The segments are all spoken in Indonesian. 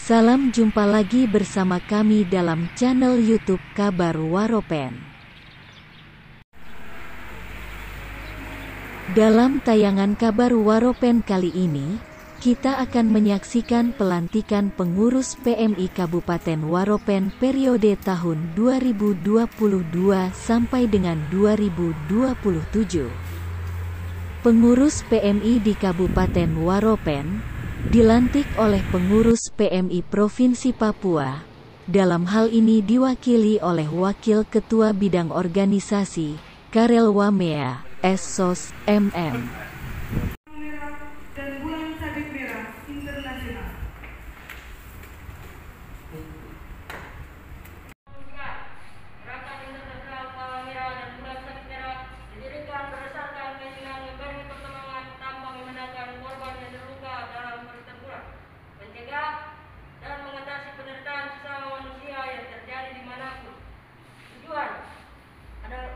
Salam jumpa lagi bersama kami dalam channel YouTube Kabar Waropen. Dalam tayangan Kabar Waropen kali ini, kita akan menyaksikan pelantikan pengurus PMI Kabupaten Waropen periode tahun 2022 sampai dengan 2027. Pengurus PMI di Kabupaten Waropen dilantik oleh pengurus PMI Provinsi Papua. Dalam hal ini diwakili oleh Wakil Ketua Bidang Organisasi, Karel Wamea, SSOS, MM. Dan Bulan Sabit Merah Internasional. Gerakan Internasional Palang Merah dan Bulan Sabit Merah didirikan berdasarkan keinginan memberi pertolongan tanpa memandangkan korban yang terluka dalam pertempuran, mencegah dan mengatasi penderitaan sesama manusia yang terjadi dimanapun. Tujuan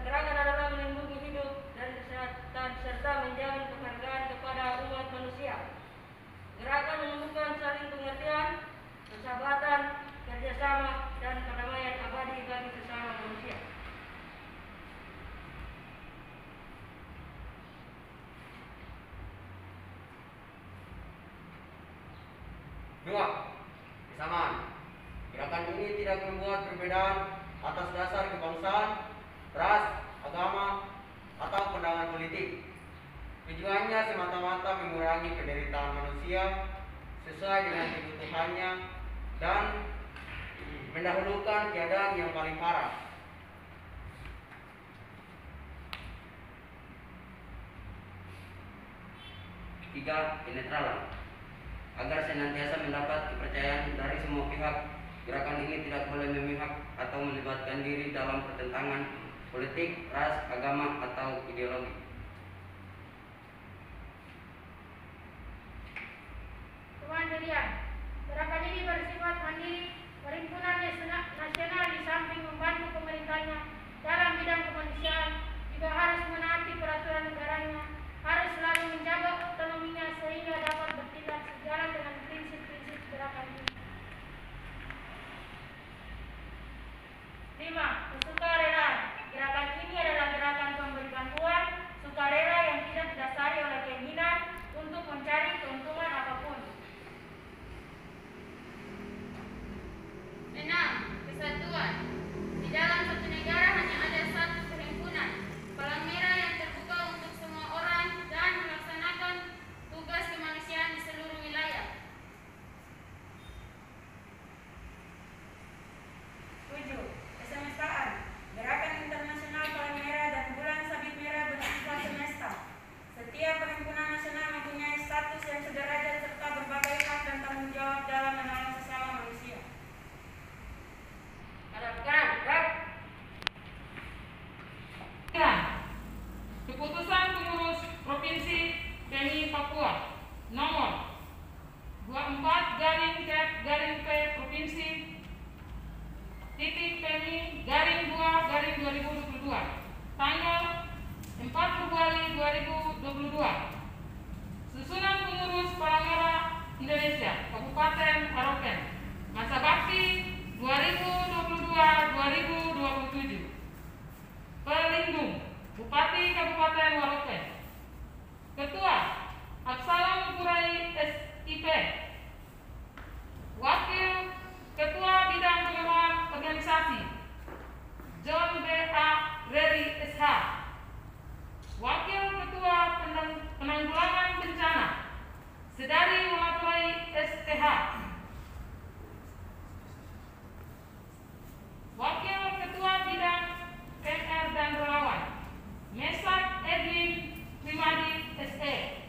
gerakan adalah melindungi hidup dan kesehatan serta menjamin penghargaan kepada umat manusia. Gerakan menumbuhkan saling pengertian, persahabatan, kerjasama, dan perdamaian abadi bagi sesama manusia. Dua, kesamaan. Gerakan ini tidak membuat perbedaan atas dasar kebangsaan, ras, agama, atau pandangan politik. Tujuannya semata-mata mengurangi penderitaan manusia sesuai dengan kebutuhannya dan mendahulukan keadaan yang paling parah. Tiga, kenetralan. Agar senantiasa mendapat kepercayaan dari semua pihak, gerakan ini tidak boleh memihak atau melibatkan diri dalam pertentangan politik, ras, agama, atau ideologi. Kemandirian. Gerakan ini bersifat mandiri, perhimpunan nasional di samping membantu pemerintahnya dalam bidang kemanusiaan, juga harus menaati peraturan negaranya, harus selalu menjaga otonominya sehingga dapat bertindak sejalan dengan prinsip-prinsip gerakan ini. 5. Kesukarelaan. Gerakan ini adalah gerakan pemberi bantuan sukarela yang tidak didasari oleh keinginan untuk mencari keuntungan apapun. 6. Kesatuan. Di dalam satu negara hanya ada satu perhimpunan, Palang Merah, yang terbuka untuk semua orang dan melaksanakan tugas kemanusiaan di seluruh wilayah. 7. Kesemestaan. Gerakan Internasional Palang Merah dan Bulan Sabit Merah bersifat semesta. Setiap perhimpunan nasional mempunyai status yang sederajat serta berbagai hak dan tanggung jawab dalam menolong sesama manusia. Keputusan pengurus Provinsi PMI Papua nomor 24/P Provinsi PMI-2/2022 tanggal 4 Februari 2022. Susunan pengurus Palang Merah Indonesia Kabupaten Waropen, masa bakti 2022-2027. Pelindung Bupati Kabupaten Waropen. Ketua Absalam Purai SIP. Wakil Ketua Bidang Pengembangan Organisasi John B.A. Reri SH. Wakil Ketua Penanggulangan Bencana Sedari Wamapurai STH. Wakil Ketua Bidang PR dan Relawan Mesak Edwin Primadi SE.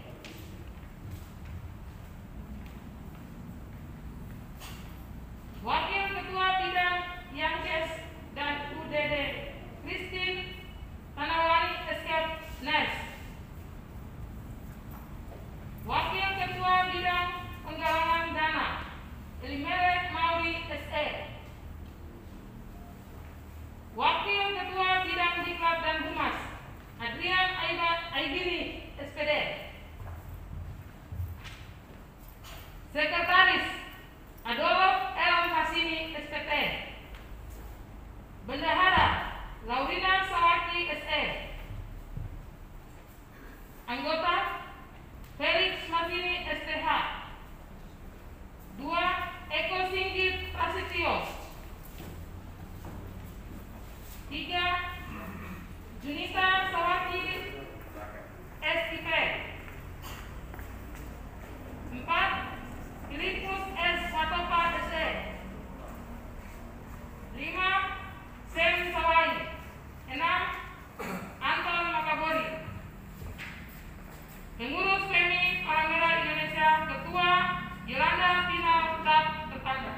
Wakil Ketua Bidang Yankes dan UDD Christine Tanawani Escape Nes. Wakil Ketua Bidang Penggalangan Dana Elimelek Mauri SE. Wakil Ketua Bidang Diklat dan Humas Adrian Aigini SPD. Sekretaris Adolf 3. Junita Sawaki SIP. 4. Filipus S. Watopa SE. 5. Sem Sawai. 6. Anton Makabori. Pengurus PMI Palang Merah Indonesia, Ketua Yolanda Tina Putat Tetangga.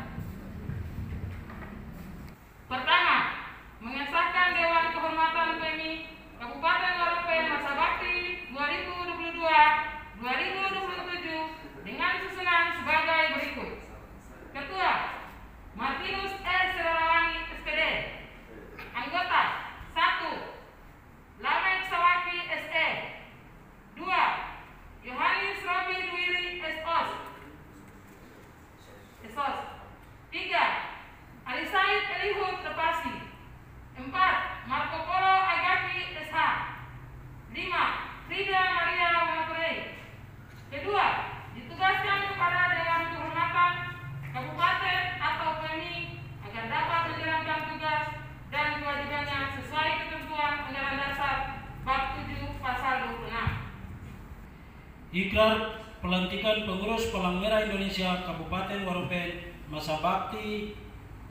Pertama, mengesahkan Dewan Kehormatan PMI Kabupaten Waropen masa bakti 2022-2027 dengan susunan sebagai berikut. Ketua Martinus R. Seralawangi SPD. Anggota 1. Lamek Sawaki SE. 2. Yohanes Robi Duwiri SOS. 3. Ali Said Elihud Tepasi. 4. Marco Polo Agaki SH. 5. Frida Maria Mapurei. Kedua, ditugaskan kepada Dewan Kehormatan Kabupaten atau PMI agar dapat menjalankan tugas dan kewajibannya sesuai ketentuan Anggaran Dasar Bab 7 Pasal 26. Ikrar pelantikan pengurus Palang Merah Indonesia Kabupaten Waropen masa bakti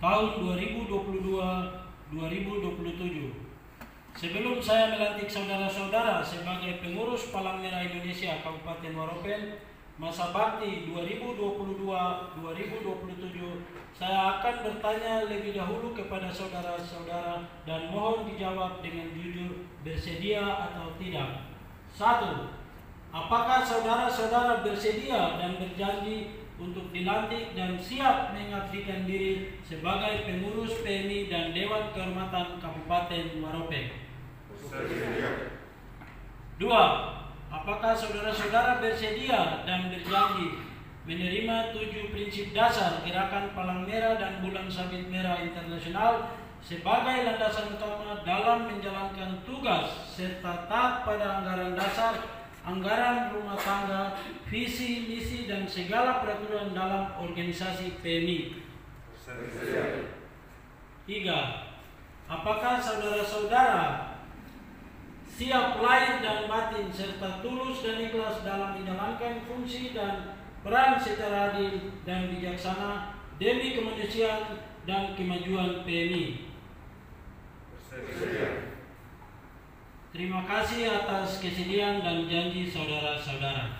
tahun 2022-2027. Sebelum saya melantik saudara-saudara sebagai pengurus Palang Merah Indonesia Kabupaten Waropen masa bakti 2022-2027, saya akan bertanya lebih dahulu kepada saudara-saudara dan mohon dijawab dengan jujur, bersedia atau tidak. 1. Apakah saudara-saudara bersedia dan berjanji untuk dilantik dan siap mengabdikan diri sebagai pengurus PMI dan Dewan Kehormatan Kabupaten Waropen? 2. Apakah saudara-saudara bersedia dan berjanji menerima 7 prinsip dasar Gerakan Palang Merah dan Bulan Sabit Merah Internasional sebagai landasan utama dalam menjalankan tugas serta taat pada anggaran dasar, anggaran rumah tangga, visi, misi, dan segala peraturan dalam organisasi PMI? 3. Apakah saudara-saudara siap lahir dan batin serta tulus dan ikhlas dalam menjalankan fungsi dan peran secara adil dan bijaksana demi kemanusiaan dan kemajuan PMI? Terima kasih atas kesediaan dan janji saudara-saudara.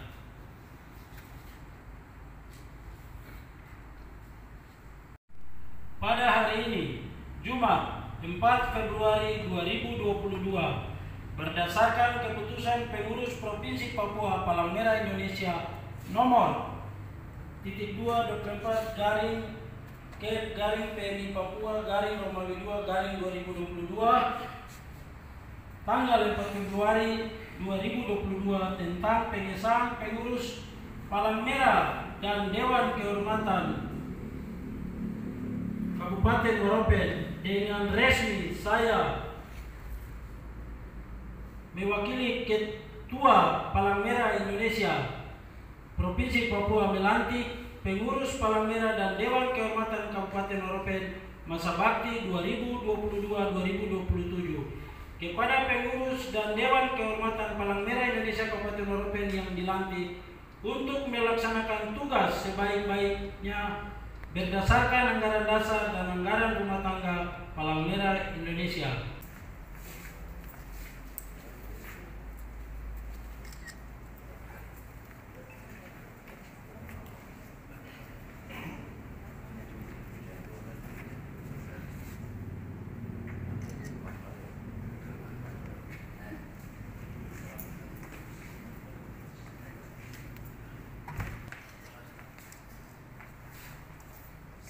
Pada hari ini, Jumat 4 Februari 2022, berdasarkan keputusan pengurus Provinsi Papua Palang Merah Indonesia nomor 2.24/PMI Papua Romawi 2/2022 tanggal 4 Februari 2022 tentang pengesahan pengurus Palang Merah dan Dewan Kehormatan Kabupaten Waropen, dengan resmi saya mewakili Ketua Palang Merah Indonesia Provinsi Papua melantik pengurus Palang Merah dan Dewan Kehormatan Kabupaten Waropen masa bakti 2022-2027 kepada pengurus dan Dewan Kehormatan Palang Merah Indonesia Kabupaten Waropen yang dilantik untuk melaksanakan tugas sebaik-baiknya berdasarkan anggaran dasar dan anggaran rumah tangga Palang Merah Indonesia.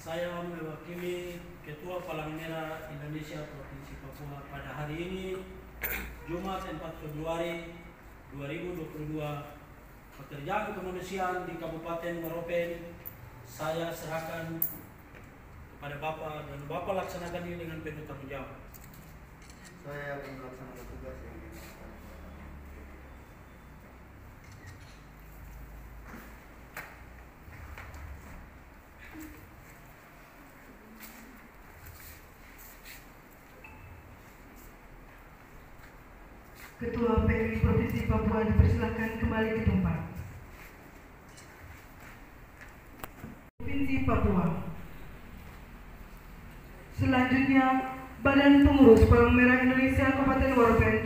Saya mewakili Ketua Palang Merah Indonesia Provinsi Papua pada hari ini, Jumat 4 Februari 2022, pekerjaan kemanusiaan di Kabupaten Waropen saya serahkan kepada Bapak dan Bapak laksanakan ini dengan penuh tanggung jawab. Saya akan melaksanakan tugas yang Ketua PMI Provinsi Papua dipersilakan kembali ke tempat. Provinsi Papua. Selanjutnya, Badan Pengurus Palang Merah Indonesia Kabupaten Waropen